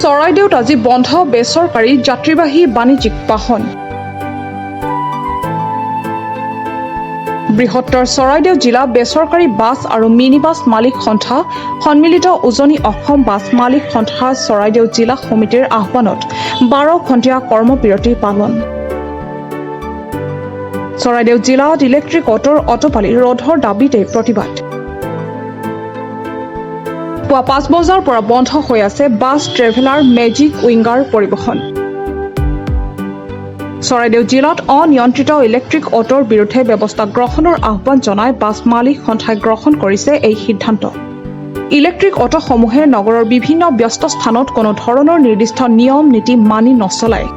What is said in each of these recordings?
চৰাইদেউত আজি বন্ধ বেচৰকাৰী যাত্ৰীবাহী বাণিজ্যিক বাহন। বৃহত্তৰ চৰাইদেউ জিলা বেচৰকাৰী বাছ আৰু মিনি বাছ মালিক সন্থা সন্মিলিত উজনি অসম বাছ মালিক সন্থা চৰাইদেউ জিলা সমিতিৰ আহ্বানত 12 ঘণ্টীয়া কৰ্মবিৰতি পালন। চৰাইদেউ জিলাত ইলেক্ট্ৰিক অটোৰ অটোপালি ৰোধৰ দাবীতে প্ৰতিবাদ। পুৱা 5 বজাৰ পৰা বন্ধ হৈ আছে বাছ ট্ৰেভেলাৰ মেজিক উইংগাৰ পৰিবহণ। চৰাইদেউ জিলাত অনিয়ন্ত্ৰিত ইলেক্ট্ৰিক অটোৰ বিৰুদ্ধে ব্যৱস্থা গ্ৰহণৰ আহ্বান জনাই বাছ মালিক সন্থাই গ্ৰহণ কৰিছে এই সিদ্ধান্ত। ইলেক্ট্ৰিক অটোসমূহে নগৰৰ বিভিন্ন ব্যস্ত স্থানত কোনো ধৰণৰ নিৰ্দিষ্ট নিয়ম নীতি মানি নচলায়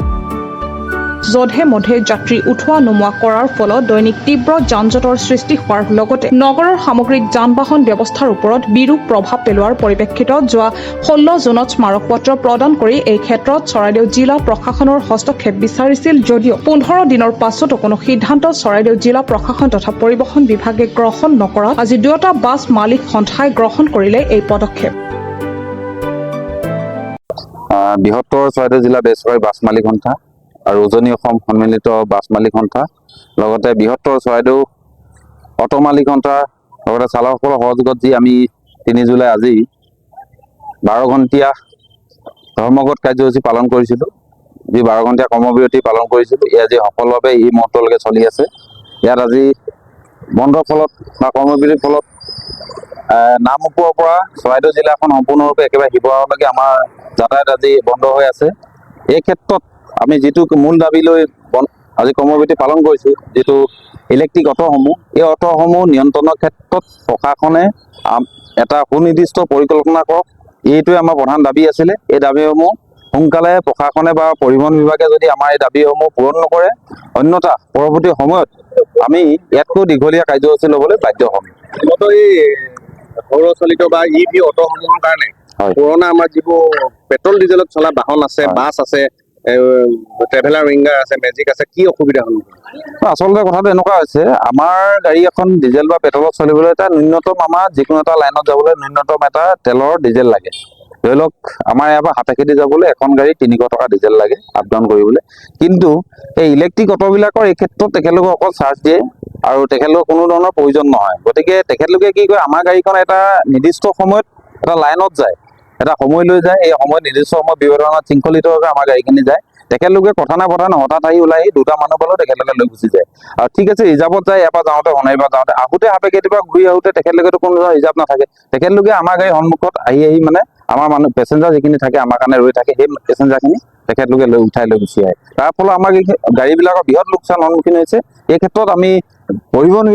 যধে মধে যাত্ৰী উঠোৱা নমোৱা কৰাৰ ফলত দৈনিক তীব্ৰ যান-জঁটৰ সৃষ্টি হোৱাৰ লগতে নগৰৰ সামগ্ৰিক যান-বাহন ব্যৱস্থাৰ ওপৰত বিৰূপ প্ৰভাৱ পেলোৱাৰ পৰিপ্ৰেক্ষিতত যোৱা 16 জুনত স্মাৰকপত্ৰ প্ৰদান কৰি এই ক্ষেত্ৰত চৰাইদেউ জিলা প্ৰশাসনৰ হস্তক্ষেপ বিচাৰিছিল যদিও 15 দিনৰ পাছতো কোনো সিদ্ধান্ত চৰাইদেউ জিলা প্ৰশাসন তথা পৰিবহণ বিভাগে গ্ৰহণ নকৰাত আজি দুয়োটা বাছ মালিক সন্থাই গ্ৰহণ কৰিলে এই পদক্ষেপ। বৃহত্তৰ চৰাইদেউ জিলা বেচৰকাৰী বাছ মালিক সন্থা আৰু উজনি অসম সন্মিলিত বাছ মালিক সন্থা লগতে বৃহত্তৰ চৰাইদেউ অটো মালিক সন্থা লগতে চালকসকলৰ সহযোগত যি আমি 3 জুলাই আজি 12 ঘণ্টীয়া ধৰ্মঘট কাৰ্যসূচী পালন কৰিছিলোঁ, যি 12 ঘণ্টীয়া কৰ্মবিৰতি পালন কৰিছিলোঁ, এয়া আজি সফলভাৱে এই মুহূৰ্তলৈকে চলি আছে। ইয়াত আজি বন্ধৰ ফলত বা কৰ্মবিৰতিৰ ফলত নামৰূপৰ পৰা চৰাইদেউ জিলাখন সম্পূৰ্ণৰূপে একেবাৰে শিৱসাগৰলৈকে আমাৰ যাতায়াত আজি বন্ধ হৈ আছে। এই ক্ষেত্ৰত আমি যিটো মূল দাবী লৈ আজি কৰ্মবিৰতি পালন কৰিছোঁ, যিটো ইলেক্ট্ৰিক অটোসমূহ, এই অটোসমূহ নিয়ন্ত্ৰণৰ ক্ষেত্ৰত প্ৰশাসনে এটা সুনিৰ্দিষ্ট পৰিকল্পনা কৰক, এইটোৱে আমাৰ প্ৰধান দাবী আছিলে। এই দাবীসমূহ সোনকালে প্ৰশাসনে বা পৰিবহণ বিভাগে যদি আমাৰ এই দাবীসমূহ পূৰণ নকৰে, অন্যথা পৰৱৰ্তী সময়ত আমি ইয়াতকৈ দীঘলীয়া কাৰ্যসূচী ল'বলৈ বাধ্য হ'ম। এই সৌৰচালিত বা EV অটোসমূহৰ কাৰণে পুৰণা আমাৰ যিবোৰ পেট্ৰল ডিজেলত চলা বাহন আছে, বাছ আছে, ট্ৰেভেলাৰ উইংগাৰ আছে, মেজিক আছে, কি অসুবিধা হ'ল? আচলতে কথাটো এনেকুৱা হৈছে, আমাৰ গাড়ী এখন ডিজেল বা পেট্ৰলত চলিবলৈ এটা ন্যূনতম আমাৰ যিকোনো এটা লাইনত যাবলৈ ন্যূনতম এটা তেলৰ ডিজেল লাগে। ধৰি লওক আমাৰ ইয়াৰ পৰা হাতেখেতি যাবলৈ এখন গাড়ী 300 টকা ডিজেল লাগে আপ ডাউন কৰিবলৈ। কিন্তু এই ইলেক্ট্ৰিক অটোবিলাকৰ এই ক্ষেত্ৰত তেখেতলোকে অকল চাৰ্জ দিয়ে আৰু তেখেতলোকৰ কোনো ধৰণৰ প্ৰয়োজন নহয়। গতিকে তেখেতলোকে কি কৰে, আমাৰ গাড়ীখন এটা নিৰ্দিষ্ট সময়ত এটা লাইনত যায়, এটা সময় লৈ যায়, এই সময়ত নিৰ্দিষ্ট সময় ব্যৱধানত শৃংখলিতভাৱে আমাৰ গাড়ীখিনি যায়। তেখেতলোকে কথা নাই হঠাৎ আহি ওলাই দুটা মানুহ পালেও তেখেতলোকে লৈ গুচি যায়। আৰু ঠিক আছে, ৰিজাৰ্ভত যায়, ইয়াৰ পৰা যাওঁতে সোণাৰীৰ পৰা যাওঁতে আহোঁতে কেতিয়াবা ঘূৰি আহোঁতে তেখেতলোকেতো কোনো ধৰণৰ ৰিজাৰ্ভ নাথাকে। তেখেতলোকে আমাৰ গাড়ীৰ সন্মুখত আহি মানে আমাৰ মানুহ পেচেঞ্জাৰ যিখিনি থাকে আমাৰ কাৰণে ৰৈ থাকে, সেই পেচেঞ্জাৰখিনি তেখেতলোকে উঠাই লৈ গুচি আহে। তাৰ ফলত আমাৰ গাড়ীবিলাকৰ বৃহৎ লোকচান সন্মুখীন হৈছে। এই ক্ষেত্ৰত আমি পৰিবহণ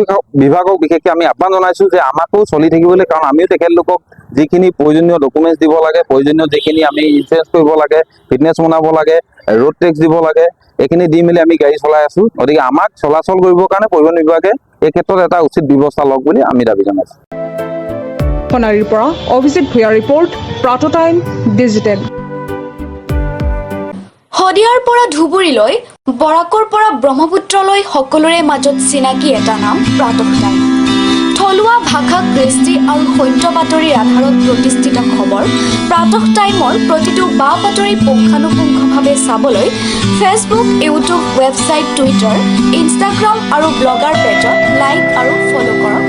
বিভাগক বিশেষকৈ আমি আহ্বান জনাইছোঁ যে আমাকো চলি থাকিবলৈ, কাৰণ আমিও তেখেতলোকক যিখিনি প্ৰয়োজনীয় ডকুমেণ্টছ দিব লাগে, প্ৰয়োজনীয় যিখিনি আমি ইঞ্চুৰেঞ্চ কৰিব লাগে, ফিটনেছ বনাব লাগে, ৰোড টেক্স দিব লাগে, এইখিনি দি মেলি আমি গাড়ী চলাই আছোঁ। গতিকে আমাক চলাচল কৰিবৰ কাৰণে পৰিবহণ বিভাগে এই ক্ষেত্ৰত এটা উচিত ব্যৱস্থা লওক বুলি আমি দাবী জনাইছোঁ। সোণাৰীৰ পৰা অভিজিত ভূঞাৰ ৰিপৰ্ট, প্ৰাতঃ টাইম ডিজিটেল। শদিয়াৰ পৰা ধুবুৰীলৈ, বৰাকৰ পৰা ব্ৰহ্মপুত্ৰলৈ সকলোৰে মাজত চিনাকি এটা নাম প্ৰাতঃ টাইম। থলুৱা ভাষা, কৃষ্টি আৰু সত্য বাতৰিৰ আধাৰত প্ৰতিষ্ঠিত খবৰ প্ৰাতঃ টাইমৰ প্ৰতিটো বা বাতৰি পুংখানুপুংখভাৱে চাবলৈ Facebook, YouTube, website, Twitter, Instagram আৰু ব্লগাৰ পেজত লাইক আৰু ফ'ল' কৰক।